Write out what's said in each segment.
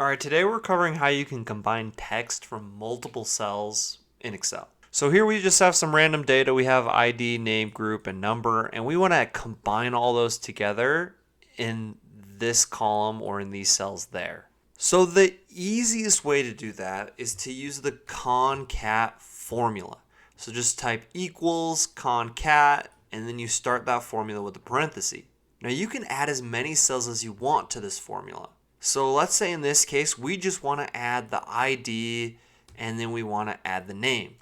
Alright, today we're covering how you can combine text from multiple cells in Excel. So here we just have some random data. We have ID, name, group, and number, and we want to combine all those together in this column or in these cells there. So the easiest way to do that is to use the concat formula. So just type equals concat, and then you start that formula with a parenthesis. Now you can add as many cells as you want to this formula. So let's say in this case, we just want to add the ID and then we want to add the name.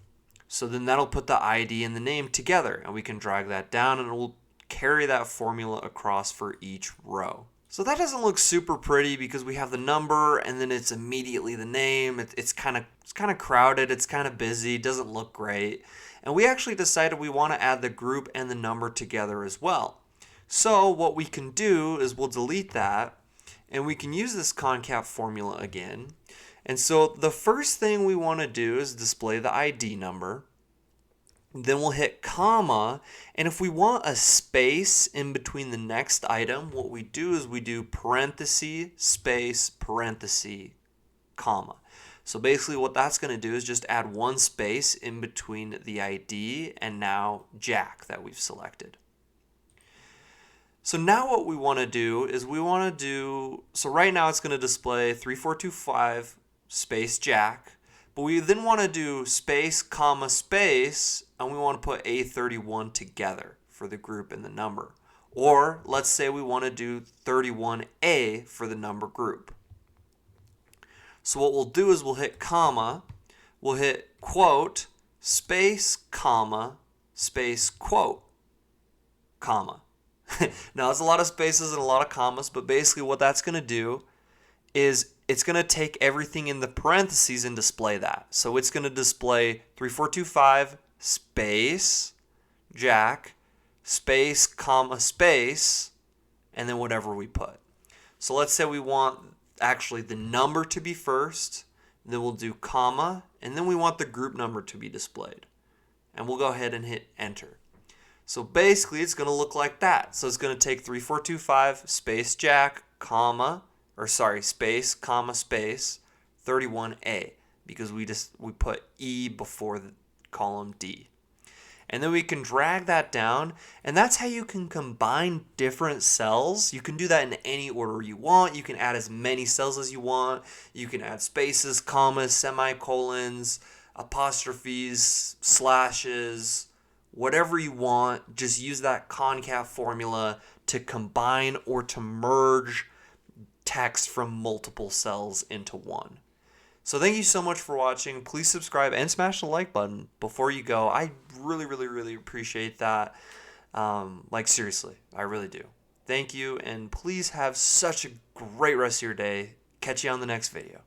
So then that'll put the ID and the name together, and we can drag that down and it will carry that formula across for each row. So that doesn't look super pretty because we have the number and then it's immediately the name. It's kind of crowded, it's kind of busy, doesn't look great. And we actually decided we want to add the group and the number together as well. So what we can do is we'll delete that, and we can use this concat formula again. And so the first thing we want to do is display the ID number. Then we'll hit comma, and if we want a space in between the next item, what we do is we do parenthesis, space, parenthesis, comma. So basically what that's going to do is just add one space in between the ID and now Jack that we've selected. So now what we want to do is so right now it's going to display 3425 space Jack, but we then want to do space, comma, space, and we want to put A31 together for the group and the number. Or let's say we want to do 31A for the number group. So what we'll do is we'll hit comma, we'll hit quote, space, comma, space, quote, comma. Now, it's a lot of spaces and a lot of commas, but basically what that's going to do is it's going to take everything in the parentheses and display that. So it's going to display 3425 space Jack space comma space and then whatever we put. So let's say we want actually the number to be first, then we'll do comma, and then we want the group number to be displayed. And we'll go ahead and hit enter. So basically it's going to look like that. So it's going to take 3425 space Jack comma, space comma space 31A, because we put E before the column D. And then we can drag that down, and that's how you can combine different cells. You can do that in any order you want. You can add as many cells as you want. You can add spaces, commas, semicolons, apostrophes, slashes, whatever you want. Just use that concat formula to combine or to merge text from multiple cells into one. So thank you so much for watching. Please subscribe and smash the like button before you go. I really appreciate that. Seriously, I really do. Thank you, and please have such a great rest of your day. Catch you on the next video.